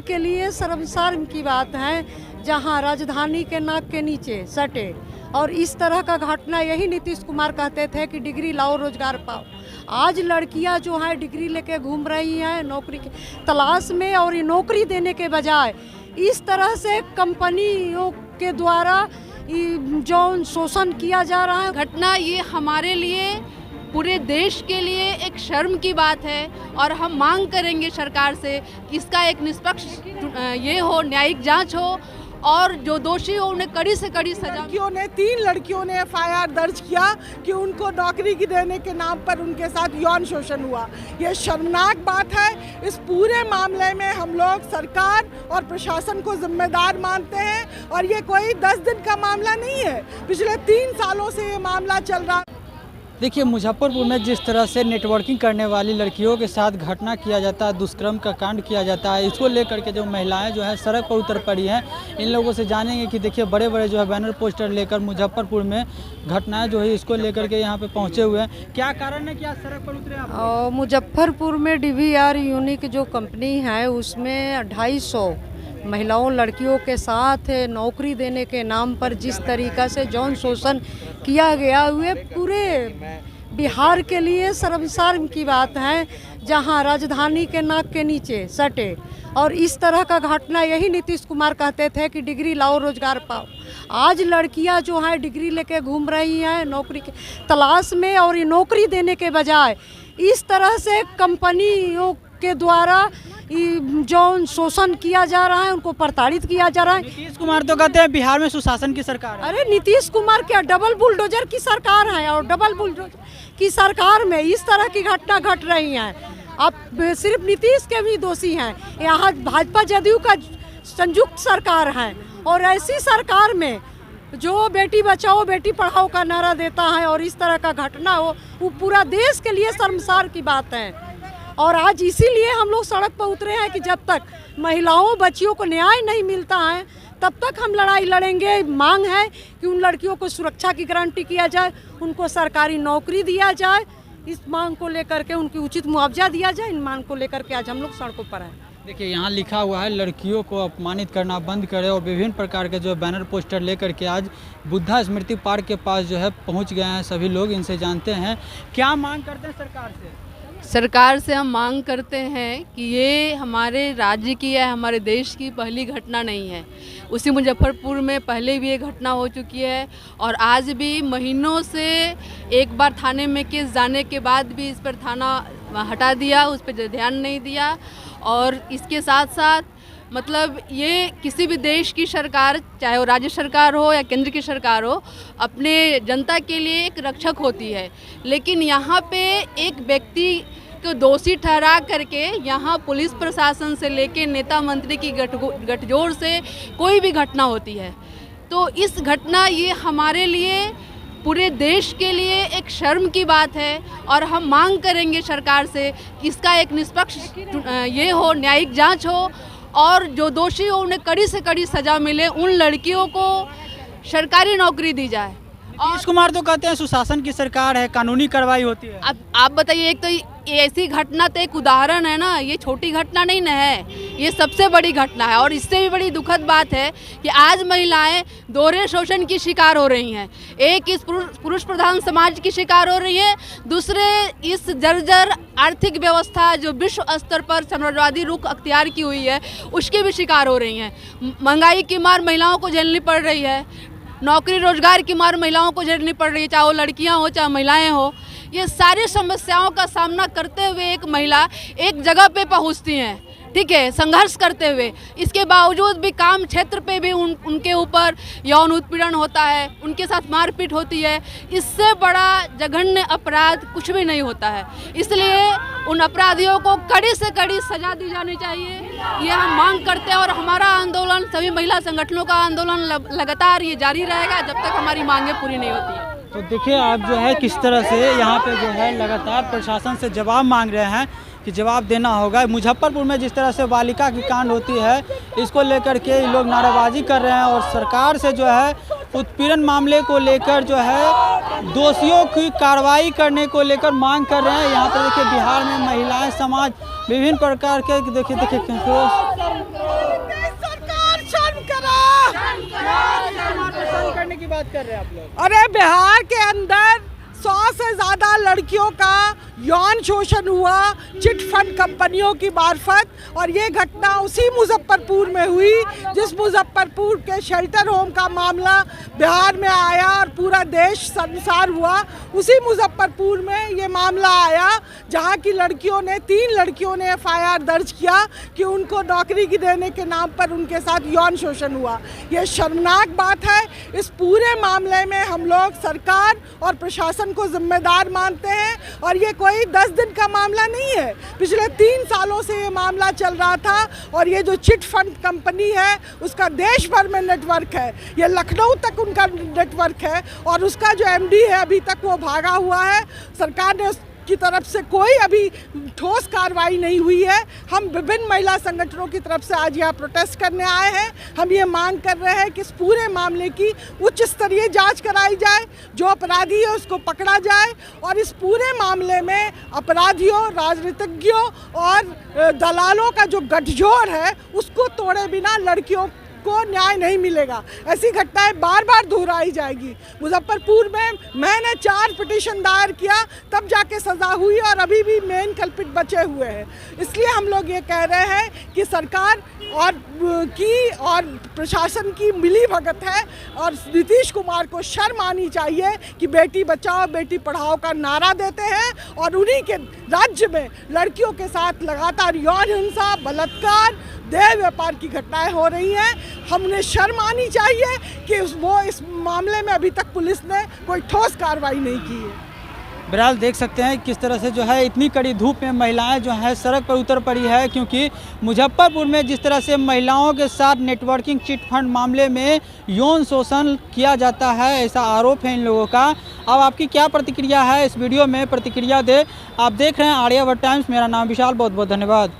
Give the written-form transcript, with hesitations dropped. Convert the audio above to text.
के लिए शर्मसार की बात है जहां राजधानी के नाक के नीचे सटे और इस तरह का घटना। यही नीतीश कुमार कहते थे कि डिग्री लाओ रोजगार पाओ। आज लड़कियां जो है डिग्री लेके घूम रही हैं नौकरी की तलाश में, और ये नौकरी देने के बजाय इस तरह से कंपनियों के द्वारा जो शोषण किया जा रहा है। घटना ये हमारे लिए, पूरे देश के लिए एक शर्म की बात है और हम मांग करेंगे सरकार से कि इसका एक निष्पक्ष ये हो, न्यायिक जांच हो और जो दोषी हो उन्हें कड़ी से कड़ी सजा। तीन लड़कियों ने एफआईआर दर्ज किया कि उनको नौकरी की देने के नाम पर उनके साथ यौन शोषण हुआ। ये शर्मनाक बात है। इस पूरे मामले में हम लोग सरकार और प्रशासन को जिम्मेदार मानते हैं और ये कोई 10 दिन का मामला नहीं है, पिछले 3 सालों से ये मामला चल रहा। देखिए, मुजफ्फरपुर में जिस तरह से नेटवर्किंग करने वाली लड़कियों के साथ घटना किया जाता है, दुष्कर्म का कांड किया जाता है, इसको लेकर के जो महिलाएं जो है सड़क पर उतर पड़ी हैं। इन लोगों से जानेंगे कि देखिए बड़े बड़े जो है बैनर पोस्टर लेकर मुजफ्फरपुर में घटनाएं जो है इसको लेकर के यहाँ पे पहुँचे हुए हैं। क्या कारण है कि आज सड़क पर उतरे आप? मुजफ्फरपुर में DVR यूनिक जो कंपनी है उसमें 250 महिलाओं लड़कियों के साथ नौकरी देने के नाम पर जिस तरीक़ा से यौन शोषण किया गया हुए पूरे बिहार के लिए शर्मसार की बात है जहां राजधानी के नाक के नीचे सटे और इस तरह का घटना। यही नीतीश कुमार कहते थे कि डिग्री लाओ रोजगार पाओ। आज लड़कियां जो है डिग्री लेके घूम रही हैं नौकरी की तलाश में, और ये नौकरी देने के बजाय इस तरह से कंपनियों के द्वारा जो शोषण किया जा रहा है, उनको प्रताड़ित किया जा रहा है। नीतीश कुमार तो कहते हैं बिहार में सुशासन की सरकार है। अरे नीतीश कुमार क्या डबल बुलडोजर की सरकार है, और डबल बुलडोजर की सरकार में इस तरह की घटना घट रही है। अब सिर्फ नीतीश के भी दोषी हैं, यहाँ भाजपा जदयू का संयुक्त सरकार है, और ऐसी सरकार में जो बेटी बचाओ बेटी पढ़ाओ का नारा देता है और इस तरह का घटना हो, वो पूरा देश के लिए शर्मसार की बात है। और आज इसीलिए हम लोग सड़क पर उतरे हैं कि जब तक महिलाओं बच्चियों को न्याय नहीं मिलता है तब तक हम लड़ाई लड़ेंगे। मांग है कि उन लड़कियों को सुरक्षा की गारंटी किया जाए, उनको सरकारी नौकरी दिया जाए। इस मांग को लेकर के उनकी उचित मुआवजा दिया जाए। इन मांग को लेकर के आज हम लोग सड़कों पर हैं। देखिए, यहाँ लिखा हुआ है लड़कियों को अपमानित करना बंद करें, और विभिन्न प्रकार के जो बैनर पोस्टर लेकर के आज बुद्धा स्मृति पार्क के पास जो है पहुँच गए हैं सभी लोग। इनसे जानते हैं क्या मांग करते हैं सरकार से। सरकार से हम मांग करते हैं कि ये हमारे राज्य की या हमारे देश की पहली घटना नहीं है। उसी मुजफ्फरपुर में पहले भी ये घटना हो चुकी है और आज भी महीनों से एक बार थाने में केस जाने के बाद भी इस पर थाना हटा दिया, उस पर ध्यान नहीं दिया। और इसके साथ साथ मतलब ये किसी भी देश की सरकार, चाहे वो राज्य सरकार हो या केंद्र की सरकार हो, अपने जनता के लिए एक रक्षक होती है। लेकिन यहाँ पे एक व्यक्ति को दोषी ठहरा करके यहाँ पुलिस प्रशासन से लेके नेता मंत्री की गठजोड़ से कोई भी घटना होती है, तो इस घटना ये हमारे लिए, पूरे देश के लिए एक शर्म की बात है। और हम मांग करेंगे सरकार से कि इसका एक निष्पक्ष ये हो, न्यायिक जांच हो और जो दोषी हो उन्हें कड़ी से कड़ी सजा मिले। उन लड़कियों को सरकारी नौकरी दी जाए। नीतीश कुमार तो कहते हैं सुशासन की सरकार है, कानूनी कार्रवाई होती है। अब आप बताइए, एक तो ऐसी घटना तो एक उदाहरण है ना, ये छोटी घटना नहीं ना है, ये सबसे बड़ी घटना है। और इससे भी बड़ी दुखद बात है कि आज महिलाएं दोहरे शोषण की शिकार हो रही हैं। एक इस पुरुष प्रधान समाज की शिकार हो रही है, दूसरे इस जर्जर आर्थिक व्यवस्था जो विश्व स्तर पर साम्राज्यवादी रुख अख्तियार की हुई है उसकी भी शिकार हो रही हैं। महंगाई की मार महिलाओं को झेलनी पड़ रही है, नौकरी रोजगार की मार महिलाओं को झेलनी पड़ रही है, चाहे वो लड़कियां हो चाहे महिलाएं हो। ये सारी समस्याओं का सामना करते हुए एक महिला एक जगह पे पहुंचती हैं, ठीक है, संघर्ष करते हुए। इसके बावजूद भी काम क्षेत्र पे भी उनके ऊपर यौन उत्पीड़न होता है, उनके साथ मारपीट होती है। इससे बड़ा जघन्य अपराध कुछ भी नहीं होता है। इसलिए उन अपराधियों को कड़ी से कड़ी सजा दी जानी चाहिए, ये हम मांग करते हैं। और हमारा आंदोलन, सभी महिला संगठनों का आंदोलन लगातार ये जारी रहेगा जब तक हमारी मांगें पूरी नहीं होती है। तो देखिए आप जो है किस तरह से यहाँ पे जो है लगातार प्रशासन से जवाब मांग रहे हैं कि जवाब देना होगा। मुजफ्फरपुर में जिस तरह से बालिका की कांड होती है, इसको लेकर के लोग नाराबाजी कर रहे हैं और सरकार से जो है उत्पीड़न मामले को लेकर जो है दोषियों की कार्रवाई करने को लेकर मांग कर रहे हैं। यहाँ पर देखिए बिहार में महिलाएं समाज विभिन्न प्रकार के देखिए बात कर रहे हैं आप लोग? अरे बिहार के अंदर 100 से ज़्यादा लड़कियों का यौन शोषण हुआ चिट फंड कंपनियों की मार्फत, और ये घटना उसी मुजफ्फरपुर में हुई जिस मुजफ्फरपुर के शेल्टर होम का मामला बिहार में आया और पूरा देश संसार हुआ। उसी मुजफ्फरपुर में ये मामला आया जहाँ की तीन लड़कियों ने FIR दर्ज किया कि उनको नौकरी की देने के नाम पर उनके साथ यौन शोषण हुआ। ये शर्मनाक बात है। इस पूरे मामले में हम लोग सरकार और प्रशासन को जिम्मेदार मानते हैं, और ये कोई 10 दिन का मामला नहीं है। पिछले 3 सालों से ये मामला चल रहा था, और ये जो चिट फंड कंपनी है उसका देश भर में नेटवर्क है। ये लखनऊ तक उनका नेटवर्क है, और उसका जो MD है अभी तक वो भागा हुआ है। सरकार ने की तरफ से कोई अभी ठोस कार्रवाई नहीं हुई है। हम विभिन्न महिला संगठनों की तरफ से आज यहाँ प्रोटेस्ट करने आए हैं। हम ये मांग कर रहे हैं कि इस पूरे मामले की उच्च स्तरीय जांच कराई जाए, जो अपराधी है उसको पकड़ा जाए, और इस पूरे मामले में अपराधियों, राजनीतिज्ञों और दलालों का जो गठजोड़ है उसको तोड़े बिना लड़कियों को न्याय नहीं मिलेगा। ऐसी घटनाएं बार बार दोहराई जाएगी। मुजफ्फरपुर में मैंने 4 पिटीशन दायर किया, तब जाके सजा हुई, और अभी भी मेन कल्पित बचे हुए हैं। इसलिए हम लोग ये कह रहे हैं कि सरकार और प्रशासन की मिली भगत है, और नीतीश कुमार को शर्म आनी चाहिए कि बेटी बचाओ बेटी पढ़ाओ का नारा देते हैं, और उन्हीं के राज्य में लड़कियों के साथ लगातार यौन हिंसा, बलात्कार, देह व्यापार की घटनाएं हो रही हैं। हमने शर्म आनी चाहिए कि इस मामले में अभी तक पुलिस ने कोई ठोस कार्रवाई नहीं की है। बहरहाल देख सकते हैं किस तरह से जो है इतनी कड़ी धूप में महिलाएं जो है सड़क पर उतर पड़ी है, क्योंकि मुजफ्फरपुर में जिस तरह से महिलाओं के साथ नेटवर्किंग चिट फंड मामले में यौन शोषण किया जाता है, ऐसा आरोप है इन लोगों का। अब आपकी क्या प्रतिक्रिया है इस वीडियो में प्रतिक्रिया दे। आप देख रहे हैं आर्यावर्त टाइम्स। मेरा नाम विशाल, बहुत बहुत धन्यवाद।